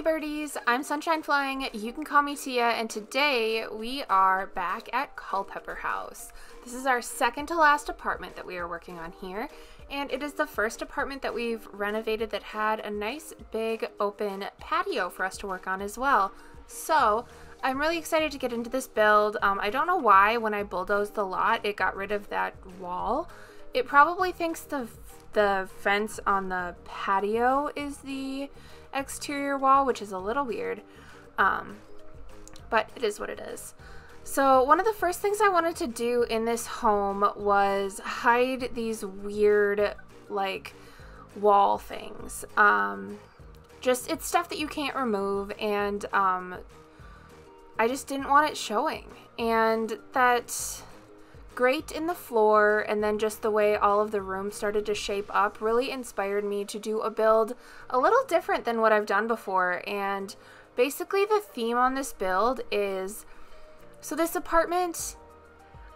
birdies, I'm Sunshine Flying, you can call me Tia, and today we are back at Culpepper House. This is our second to last apartment that we are working on here, and it is the first apartment that we've renovated that had a nice big open patio for us to work on as well. So I'm really excited to get into this build. I don't know why when I bulldozed the lot it got rid of that wall. It probably thinks the fence on the patio is the exterior wall, which is a little weird, but it is what it is. So one of the first things I wanted to do in this home was hide these weird like wall things. Just it's stuff that you can't remove, and I just didn't want it showing. And that grate in the floor and then just the way all of the rooms started to shape up really inspired me to do a build a little different than what I've done before. And basically the theme on this build is, so this apartment,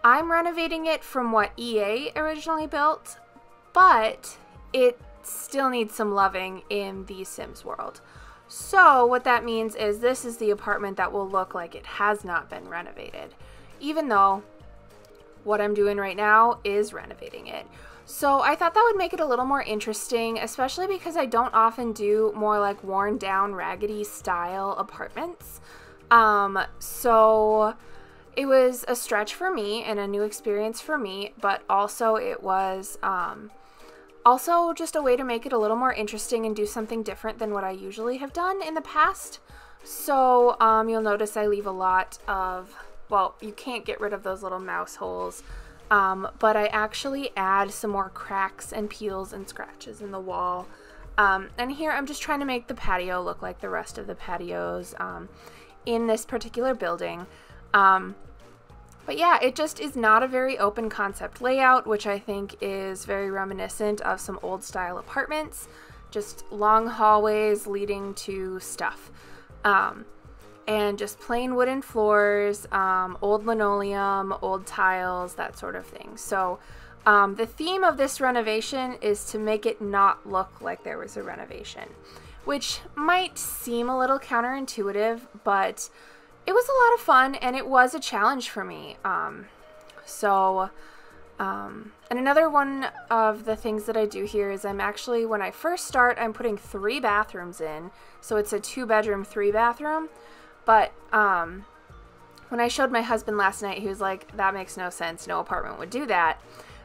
I'm renovating it from what EA originally built, but it still needs some loving in the Sims world. So what that means is this is the apartment that will look like it has not been renovated, even though what I'm doing right now is renovating it. So I thought that would make it a little more interesting, especially because I don't often do more like worn down, raggedy style apartments. So it was a stretch for me and a new experience for me, but also it was also just a way to make it a little more interesting and do something different than what I usually have done in the past. So you'll notice I leave a lot of, well, you can't get rid of those little mouse holes, but I actually add some more cracks and peels and scratches in the wall. And here I'm just trying to make the patio look like the rest of the patios in this particular building. But yeah, it just is not a very open concept layout, which I think is very reminiscent of some old style apartments, just long hallways leading to stuff. And just plain wooden floors, old linoleum, old tiles, that sort of thing. So the theme of this renovation is to make it not look like there was a renovation, which might seem a little counterintuitive, but it was a lot of fun and it was a challenge for me. And another one of the things that I do here is I'm actually, when I first start, I'm putting 3 bathrooms in. So it's a 2-bedroom, 3-bathroom. But when I showed my husband last night, he was like, that makes no sense. No apartment would do that.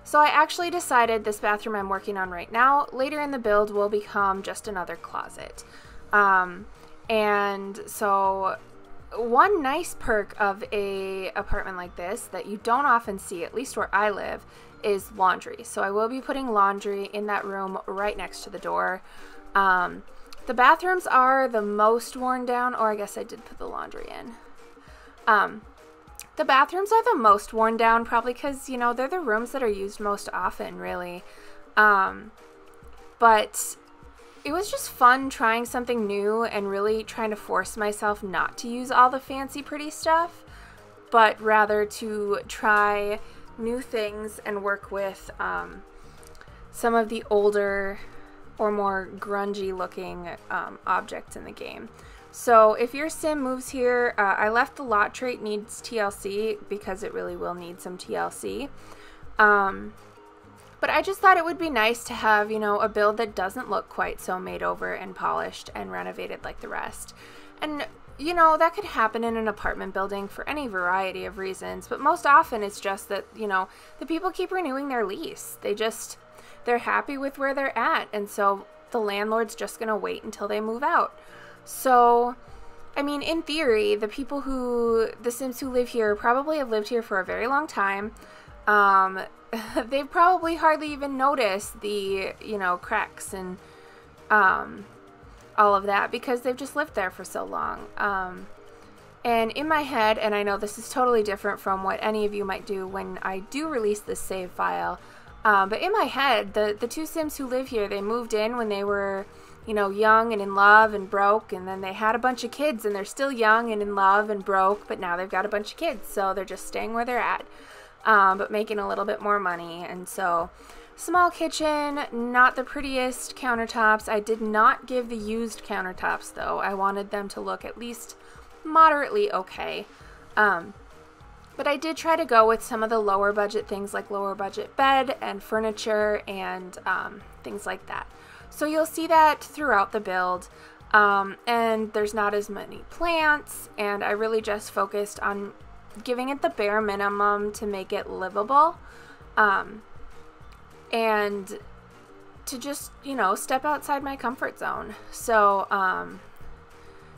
So I actually decided this bathroom I'm working on right now, later in the build, will become just another closet. And so one nice perk of a apartment like this that you don't often see, at least where I live, is laundry. So I will be putting laundry in that room right next to the door. The bathrooms are the most worn down, or I guess I did put the laundry in. The bathrooms are the most worn down, probably because, you know, they're the rooms that are used most often, really. But it was just fun trying something new and really trying to force myself not to use all the fancy, pretty stuff, but rather to try new things and work with some of the older or more grungy looking objects in the game. So if your sim moves here, I left the lot trait needs TLC because it really will need some TLC. But I just thought it would be nice to have, you know, a build that doesn't look quite so made over and polished and renovated like the rest. And, you know, that could happen in an apartment building for any variety of reasons, but most often it's just that, you know, the people keep renewing their lease. They're happy with where they're at, and so the landlord's just gonna wait until they move out. So, I mean, in theory, the Sims who live here probably have lived here for a very long time. They've probably hardly even noticed the, you know, cracks and all of that because they've just lived there for so long. And in my head, and I know this is totally different from what any of you might do when I do release this save file, but in my head, the 2 Sims who live here, they moved in when they were, you know, young and in love and broke, and then they had a bunch of kids and they're still young and in love and broke, but now they've got a bunch of kids, so they're just staying where they're at, but making a little bit more money. And so Small kitchen, not the prettiest countertops. I did not give the used countertops though. I wanted them to look at least moderately okay. But I did try to go with some of the lower budget things like lower budget bed and furniture and things like that. So you'll see that throughout the build. And there's not as many plants, and I really just focused on giving it the bare minimum to make it livable. And to just, you know, step outside my comfort zone. So,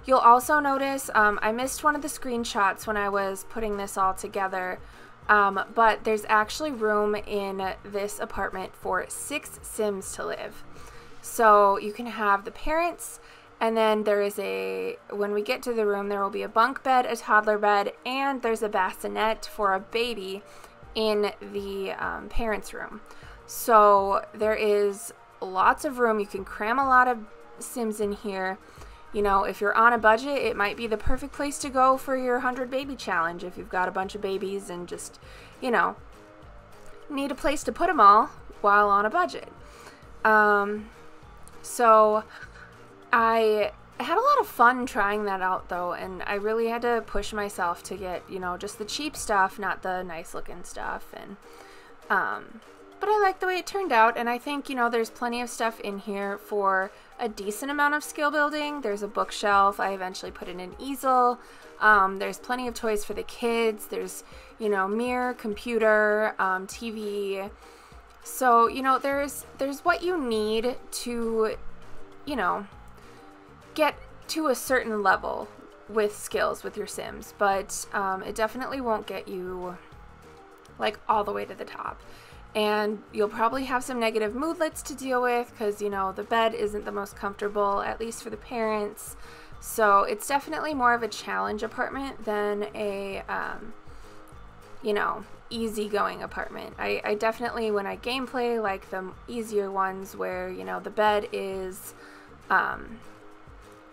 you'll also notice, I missed one of the screenshots when I was putting this all together, but there's actually room in this apartment for 6 Sims to live. So you can have the parents, and then there is when we get to the room, there will be a bunk bed, a toddler bed, and there's a bassinet for a baby in the parents' room. So there is lots of room. You can cram a lot of Sims in here. You know, if you're on a budget, it might be the perfect place to go for your 100 baby challenge if you've got a bunch of babies and just, you know, need a place to put them all while on a budget. So I had a lot of fun trying that out though, and I really had to push myself to get, you know, just the cheap stuff, not the nice looking stuff. And but I like the way it turned out, and I think, you know, there's plenty of stuff in here for a decent amount of skill building. There's a bookshelf. I eventually put in an easel. There's plenty of toys for the kids. There's, you know, mirror, computer, TV. So, you know, there's what you need to, you know, get to a certain level with skills with your Sims, but it definitely won't get you like all the way to the top. And you'll probably have some negative moodlets to deal with because, you know, the bed isn't the most comfortable, at least for the parents. So it's definitely more of a challenge apartment than a, you know, easygoing apartment. I definitely, when I gameplay, like the easier ones where, you know, the bed is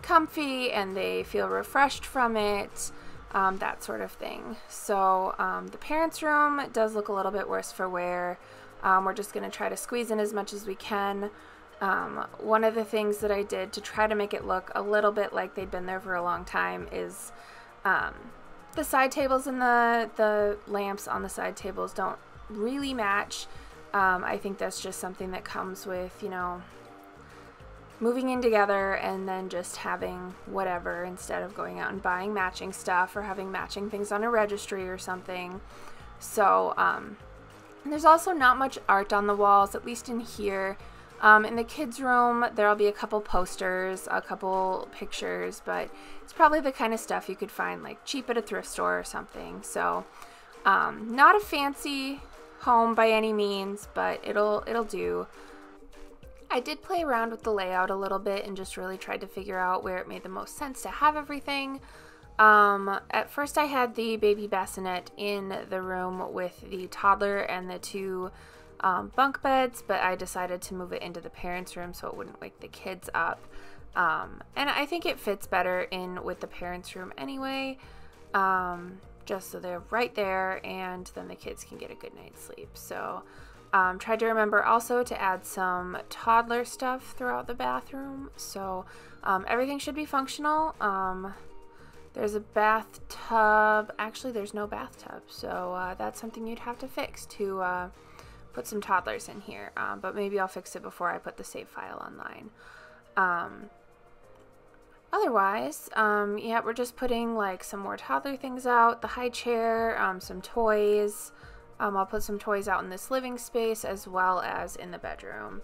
comfy and they feel refreshed from it. That sort of thing. So the parents' room does look a little bit worse for wear. We're just going to try to squeeze in as much as we can. One of the things that I did to try to make it look a little bit like they'd been there for a long time is the side tables and the lamps on the side tables don't really match. I think that's just something that comes with, you know, moving in together and then just having whatever instead of going out and buying matching stuff or having matching things on a registry or something. So there's also not much art on the walls, at least in here. In the kids' room, there'll be a couple posters, a couple pictures, but it's probably the kind of stuff you could find like cheap at a thrift store or something. So not a fancy home by any means, but it'll do. I did play around with the layout a little bit and just really tried to figure out where it made the most sense to have everything. At first I had the baby bassinet in the room with the toddler and the 2 bunk beds, but I decided to move it into the parents' room so it wouldn't wake the kids up. And I think it fits better in with the parents' room anyway, just so they're right there and then the kids can get a good night's sleep. So tried to remember also to add some toddler stuff throughout the bathroom. So everything should be functional. There's a bathtub. Actually, there's no bathtub. So that's something you'd have to fix to put some toddlers in here. But maybe I'll fix it before I put the save file online. Otherwise, yeah, we're just putting like some more toddler things out. The high chair, some toys. I'll put some toys out in this living space as well as in the bedroom.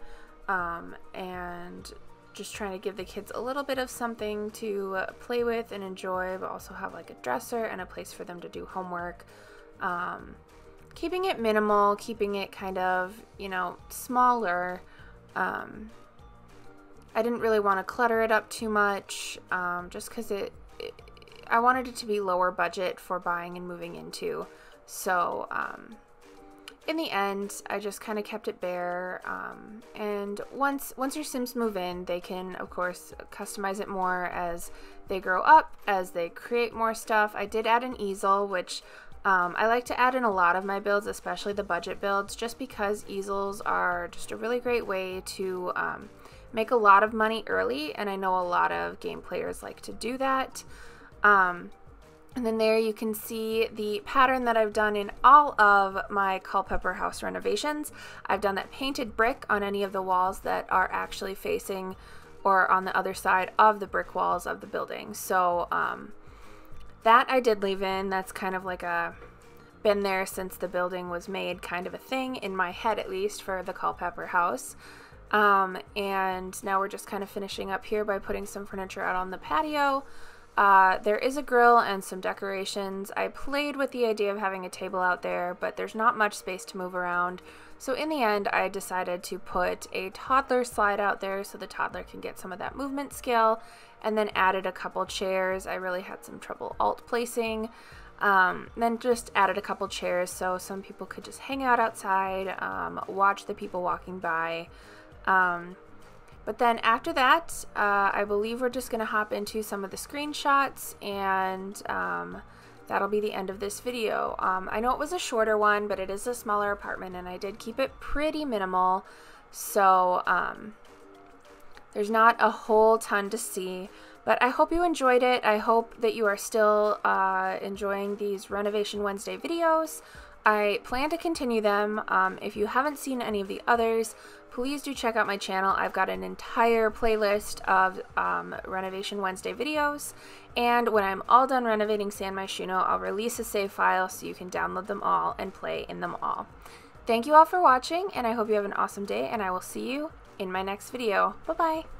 And just trying to give the kids a little bit of something to play with and enjoy, but also have like a dresser and a place for them to do homework. Keeping it minimal, keeping it kind of, you know, smaller. I didn't really want to clutter it up too much, just because I wanted it to be lower budget for buying and moving into. So in the end, I just kind of kept it bare. And once your Sims move in, they can, of course, customize it more as they grow up, as they create more stuff. I did add an easel, which I like to add in a lot of my builds, especially the budget builds, just because easels are just a really great way to make a lot of money early, and I know a lot of game players like to do that. And then there you can see the pattern that I've done in all of my Culpepper House renovations. I've done that painted brick on any of the walls that are actually facing or on the other side of the brick walls of the building. So that I did leave in. That's kind of like a been there since the building was made kind of a thing, in my head at least, for the Culpepper House. And now we're just kind of finishing up here by putting some furniture out on the patio. There is a grill and some decorations. I played with the idea of having a table out there, but there's not much space to move around. So in the end, I decided to put a toddler slide out there so the toddler can get some of that movement skill, and then added a couple chairs. I really had some trouble alt placing. Then just added a couple chairs so some people could just hang out outside, watch the people walking by. But then after that, I believe we're just going to hop into some of the screenshots, and that'll be the end of this video. I know it was a shorter one, but it is a smaller apartment, and I did keep it pretty minimal, so there's not a whole ton to see. But I hope you enjoyed it. I hope that you are still enjoying these Renovation Wednesday videos. I plan to continue them. If you haven't seen any of the others, please do check out my channel. I've got an entire playlist of Renovation Wednesday videos, and when I'm all done renovating San Myshuno, I'll release a save file so you can download them all and play in them all. Thank you all for watching, and I hope you have an awesome day, and I will see you in my next video. Bye-bye!